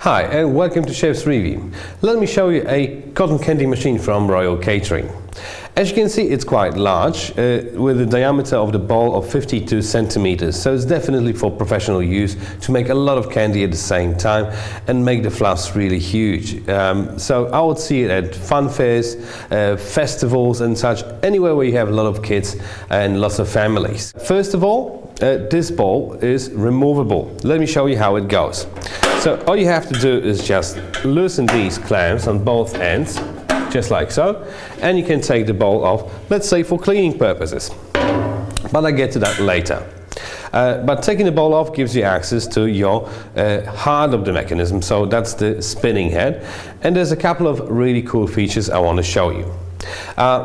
Hi and welcome to Chef's Review. Let me show you a cotton candy machine from Royal Catering. As you can see, it's quite large with a diameter of the bowl of 52 centimeters, so it's definitely for professional use to make a lot of candy at the same time and make the fluffs really huge. So I would see it at fun fairs, festivals and such, anywhere where you have a lot of kids and lots of families. First of all, this bowl is removable. Let me show you how it goes. So all you have to do is just loosen these clamps on both ends, just like so, and you can take the bowl off, let's say for cleaning purposes. But I'll get to that later. But taking the bowl off gives you access to your heart of the mechanism, so that's the spinning head. And there's a couple of really cool features I want to show you.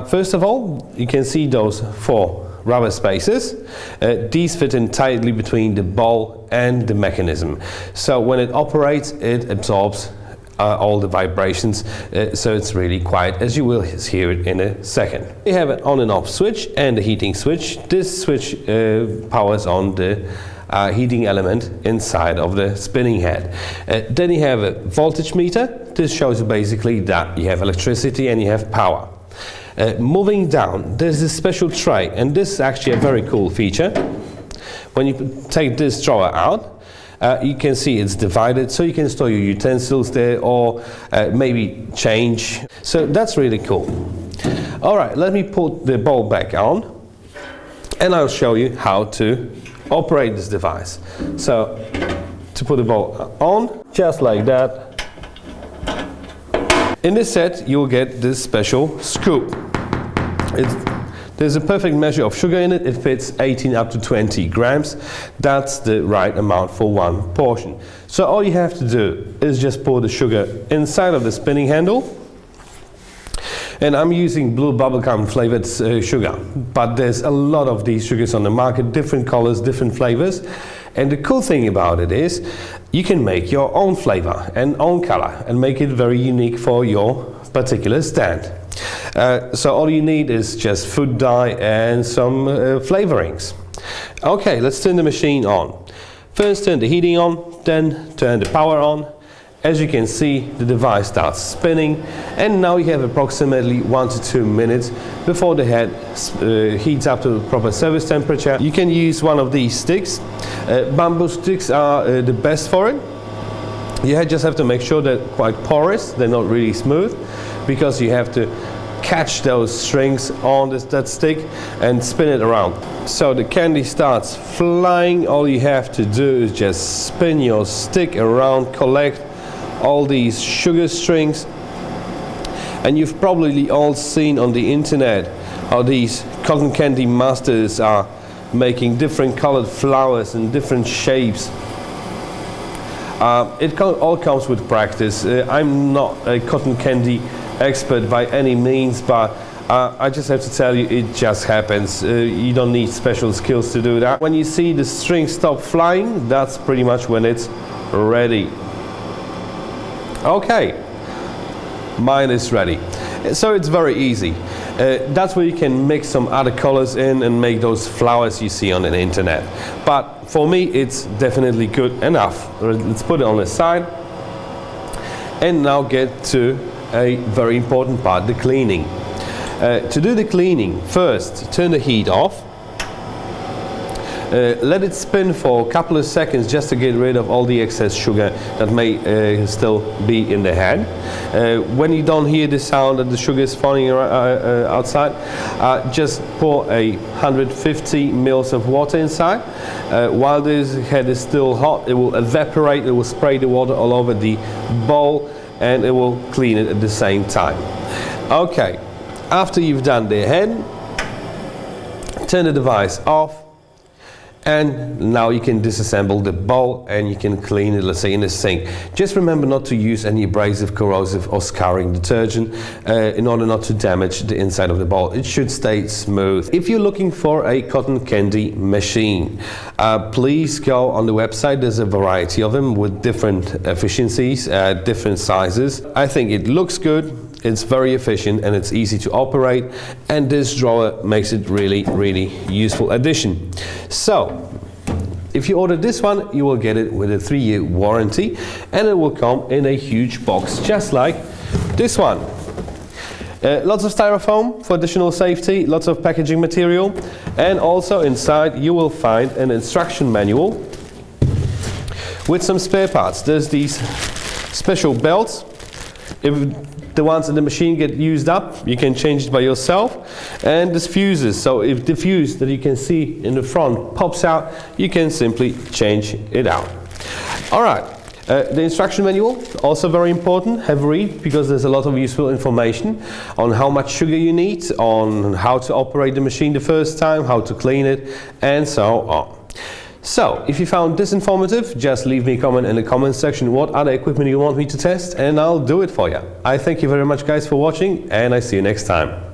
First of all, you can see those four rubber spaces. These fit in tightly between the bowl and the mechanism. So when it operates, it absorbs all the vibrations, so it's really quiet, as you will hear it in a second. You have an on and off switch and a heating switch. This switch powers on the heating element inside of the spinning head. Then you have a voltage meter. This shows you basically that you have electricity and you have power. Moving down, there's this special tray, and this is actually a very cool feature. When you take this drawer out, you can see it's divided, so you can store your utensils there or maybe change. So that's really cool. Alright, let me put the bowl back on and I'll show you how to operate this device. So to put the bowl on, just like that. In this set you'll get this special scoop. There's a perfect measure of sugar in it. It fits 18 up to 20 grams. That's the right amount for one portion. So all you have to do is just pour the sugar inside of the spinning handle. And I'm using blue bubblegum flavored sugar, but there's a lot of these sugars on the market, different colors, different flavors. And the cool thing about it is you can make your own flavor and own color and make it very unique for your particular stand. So all you need is just food dye and some flavorings. Okay, let's turn the machine on. First turn the heating on, then turn the power on. As you can see, the device starts spinning, and now you have approximately 1 to 2 minutes before the head heats up to the proper service temperature. You can use one of these sticks. Bamboo sticks are the best for it. You just have to make sure they're quite porous, they're not really smooth, because you have to catch those strings on that stick and spin it around. So the candy starts flying. All you have to do is just spin your stick around, collect all these sugar strings. And you've probably all seen on the internet how these cotton candy masters are making different colored flowers in different shapes. It all comes with practice. I'm not a cotton candy expert by any means, but I just have to tell you, it just happens. You don't need special skills to do that. When you see the string stop flying, that's pretty much when it's ready. Okay, mine is ready. So it's very easy. That's where you can mix some other colors in and make those flowers you see on the internet. But for me, it's definitely good enough. Let's put it on the side and now get to a very important part, the cleaning. To do the cleaning, first turn the heat off. Let it spin for a couple of seconds just to get rid of all the excess sugar that may still be in the head. When you don't hear the sound that the sugar is falling outside, just pour 150 mils of water inside. While this head is still hot, it will evaporate, it will spray the water all over the bowl, and it will clean it at the same time. Okay, after you've done the head, turn the device off. And now you can disassemble the bowl and you can clean it, let's say, in the sink. Just remember not to use any abrasive, corrosive or scouring detergent in order not to damage the inside of the bowl. It should stay smooth. If you're looking for a cotton candy machine, please go on the website. There's a variety of them with different efficiencies, different sizes. I think it looks good. It's very efficient and it's easy to operate, and this drawer makes it really useful addition. So If you order this one, you will get it with a 3-year warranty, and it will come in a huge box just like this one. Lots of styrofoam for additional safety, lots of packaging material, and also inside you will find an instruction manual with some spare parts. There's these special belts. If the ones in the machine get used up, you can change it by yourself. And this fuses, so if the fuse that you can see in the front pops out, you can simply change it out. Alright. The instruction manual, also very important, have a read, because there's a lot of useful information on how much sugar you need, on how to operate the machine the first time, how to clean it, and so on. So, if you found this informative, just leave me a comment in the comment section what other equipment you want me to test, and I'll do it for you. I thank you very much guys for watching, and I see you next time.